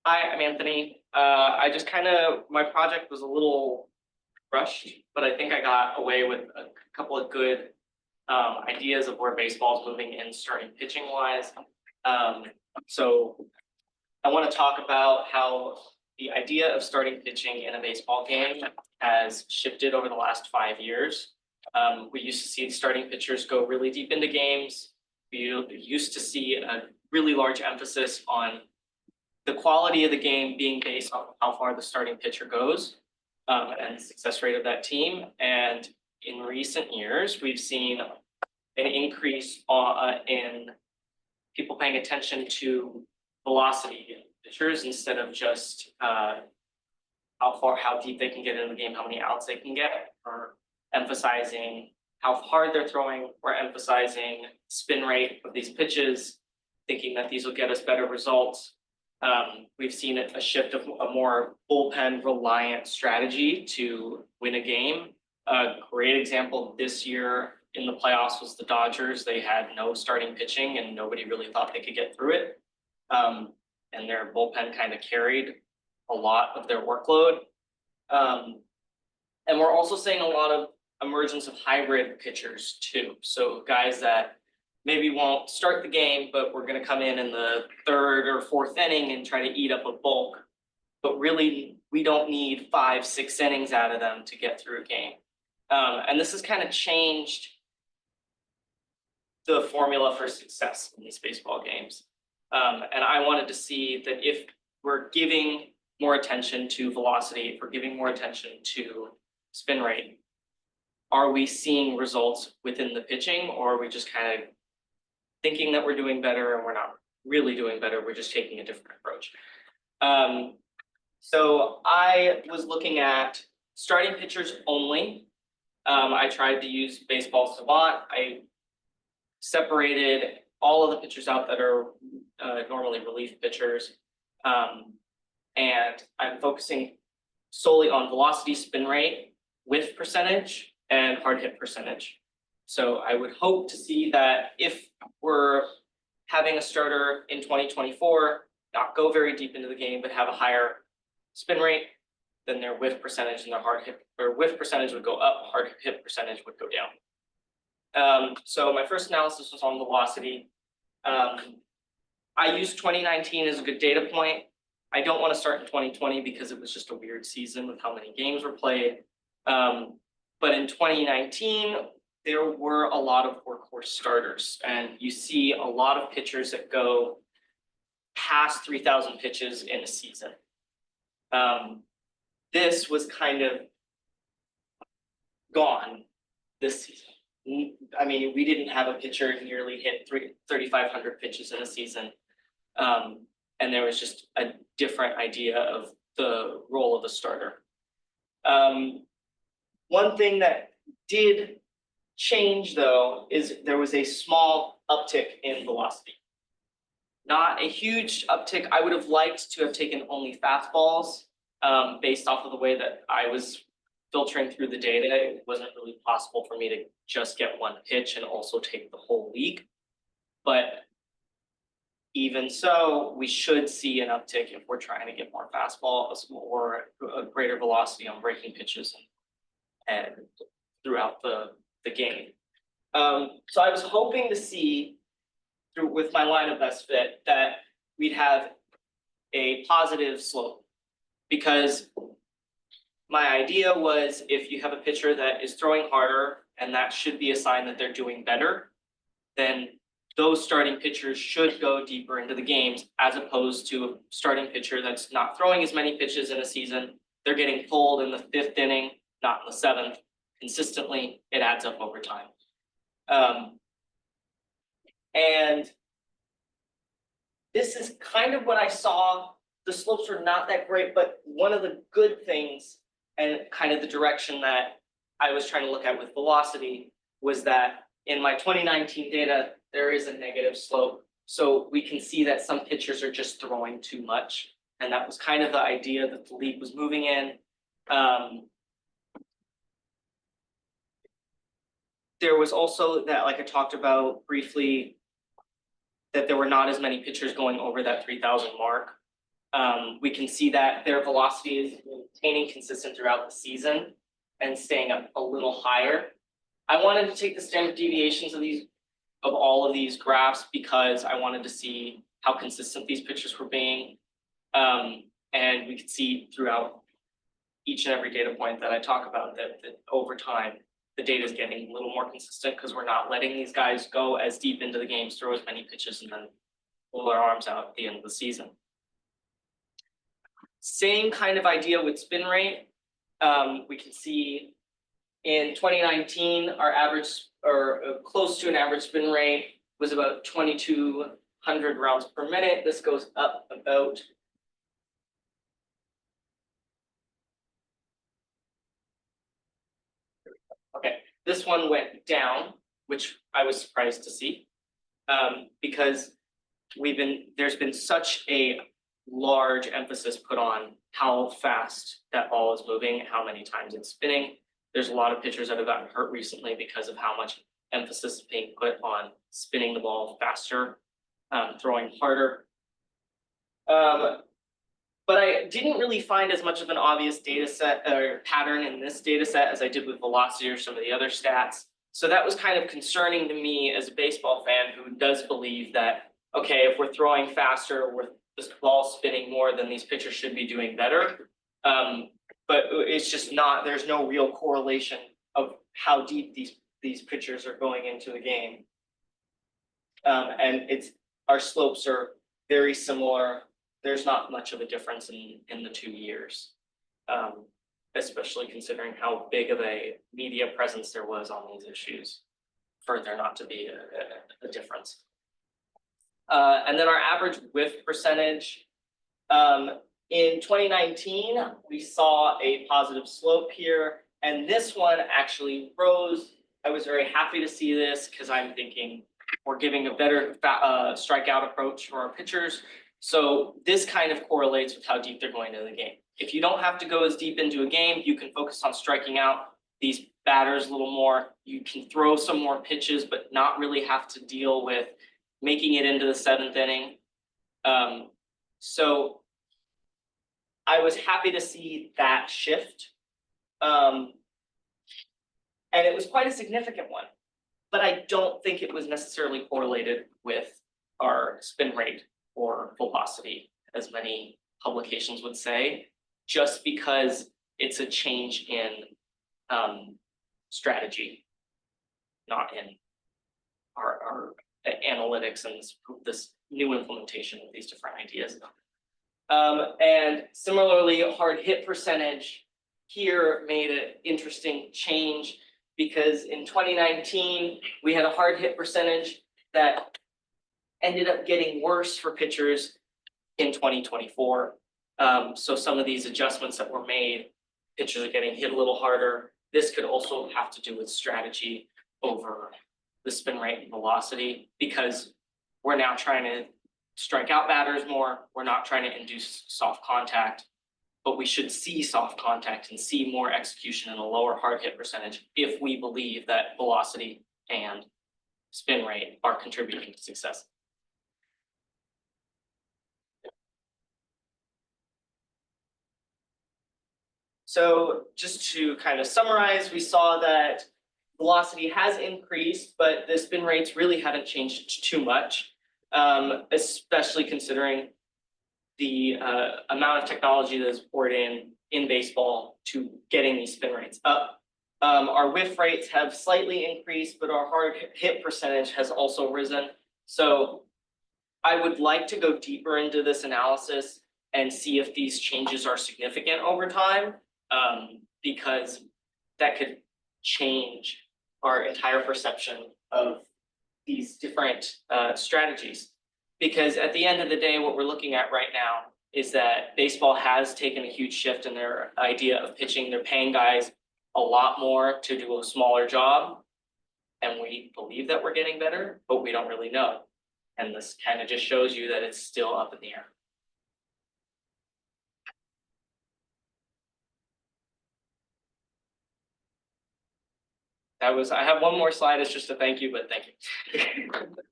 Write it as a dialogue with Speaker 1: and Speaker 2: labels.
Speaker 1: Hi, I'm Anthony. I just my project was a little rushed, but I think I got away with a couple of good ideas of where baseball's moving in starting pitching wise. Um, so I want to talk about how the idea of starting pitching in a baseball game has shifted over the last 5 years. We used to see starting pitchers go really deep into games. We used to see a really large emphasis on the quality of the game being based on how far the starting pitcher goes, and the success rate of that team. And in recent years, we've seen an increase in people paying attention to velocity in pitchers instead of just how deep they can get in the game, how many outs they can get, or emphasizing how hard they're throwing, or emphasizing spin rate of these pitches, thinking that these will get us better results. We've seen a shift of a more bullpen reliant strategy to win a game. A great example this year in the playoffs was the Dodgers. They had no starting pitching and nobody really thought they could get through it. And their bullpen kind of carried a lot of their workload. And we're also seeing a lot of emergence of hybrid pitchers too. So guys that maybe won't start the game, but we're going to come in the third or fourth inning and try to eat up a bulk. But really, we don't need 5-6 innings out of them to get through a game. And this has kind of changed the formula for success in these baseball games. And I wanted to see that if we're giving more attention to velocity, if we're giving more attention to spin rate, are we seeing results within the pitching, or are we just kind of thinking that we're doing better and we're not really doing better, we're just taking a different approach. So I was looking at starting pitchers only. I tried to use Baseball Savant. I separated all of the pitchers out that are normally relief pitchers. And I'm focusing solely on velocity, spin rate, whiff percentage, and hard hit percentage. So I would hope to see that if we're having a starter in 2024 not go very deep into the game, but have a higher spin rate, then their whiff percentage and their hard hit, or whiff percentage would go up, hard hit percentage would go down. So my first analysis was on velocity. I used 2019 as a good data point. I don't want to start in 2020 because it was just a weird season with how many games were played. But in 2019, there were a lot of workhorse starters, and you see a lot of pitchers that go past 3,000 pitches in a season. This was kind of gone this season. I mean, we didn't have a pitcher nearly hit 3,500 pitches in a season. And there was just a different idea of the role of a starter. One thing that did change, though, is there was a small uptick in velocity. Not a huge uptick. I would have liked to have taken only fastballs, based off of the way that I was filtering through the data. It wasn't really possible for me to just get one pitch and also take the whole league. But even so, we should see an uptick if we're trying to get more fastballs or a greater velocity on breaking pitches and throughout the game. So I was hoping to see with my line of best fit that we'd have a positive slope, because my idea was if you have a pitcher that is throwing harder, and that should be a sign that they're doing better, then those starting pitchers should go deeper into the games, as opposed to a starting pitcher that's not throwing as many pitches in a season. They're getting pulled in the 5th inning, not in the 7th. Consistently, it adds up over time. And this is kind of what I saw. The slopes were not that great, but one of the good things and kind of the direction that I was trying to look at with velocity was that in my 2019 data, there is a negative slope. So we can see that some pitchers are just throwing too much. And that was kind of the idea that the league was moving in. There was also that, like I talked about briefly, that there were not as many pitchers going over that 3,000 mark. We can see that their velocity is maintaining consistent throughout the season and staying up a little higher. I wanted to take the standard deviations of all of these graphs because I wanted to see how consistent these pitchers were being. And we could see throughout each and every data point that I talk about that over time, the data is getting a little more consistent because we're not letting these guys go as deep into the games, throw as many pitches, and then pull their arms out at the end of the season. Same kind of idea with spin rate. We can see in 2019, our average, or close to an average spin rate, was about 2,200 rounds per minute. This goes up about this one went down, which I was surprised to see, because there's been such a large emphasis put on how fast that ball is moving, how many times it's spinning. There's a lot of pitchers that have gotten hurt recently because of how much emphasis is being put on spinning the ball faster, throwing harder. But I didn't really find as much of an obvious data set or pattern in this data set as I did with velocity or some of the other stats. So that was kind of concerning to me as a baseball fan who does believe that, okay, if we're throwing faster, we're this ball spinning more, then these pitchers should be doing better. But it's just not, there's no real correlation of how deep these pitchers are going into the game. And our slopes are very similar. There's not much of a difference in the 2 years, especially considering how big of a media presence there was on these issues for there not to be a difference. And then our average whiff percentage. In 2019, we saw a positive slope here, and this one actually rose. I was very happy to see this because I'm thinking we're giving a better strikeout approach for our pitchers. So this kind of correlates with how deep they're going into the game. If you don't have to go as deep into a game, you can focus on striking out these batters a little more. You can throw some more pitches, but not really have to deal with making it into the 7th inning. So I was happy to see that shift. And it was quite a significant one, but I don't think it was necessarily correlated with our spin rate or velocity, as many publications would say, just because it's a change in strategy, not in our analytics and this new implementation of these different ideas. And similarly, hard hit percentage here made an interesting change because in 2019, we had a hard hit percentage that ended up getting worse for pitchers in 2024. So some of these adjustments that were made, pitchers are getting hit a little harder. This could also have to do with strategy over the spin rate and velocity because we're now trying to strike out batters more. We're not trying to induce soft contact, but we should see soft contact and see more execution and a lower hard hit percentage if we believe that velocity and spin rate are contributing to success. So just to kind of summarize, we saw that velocity has increased, but the spin rates really haven't changed too much, especially considering the amount of technology that is poured in baseball to getting these spin rates up. Our whiff rates have slightly increased, but our hard hit percentage has also risen. So I would like to go deeper into this analysis and see if these changes are significant over time, because that could change our entire perception of these different strategies. Because at the end of the day, what we're looking at right now is that baseball has taken a huge shift in their idea of pitching. They're paying guys a lot more to do a smaller job. And we believe that we're getting better, but we don't really know. And this kind of just shows you that it's still up in the air. I have one more slide, it's just a thank you, but thank you.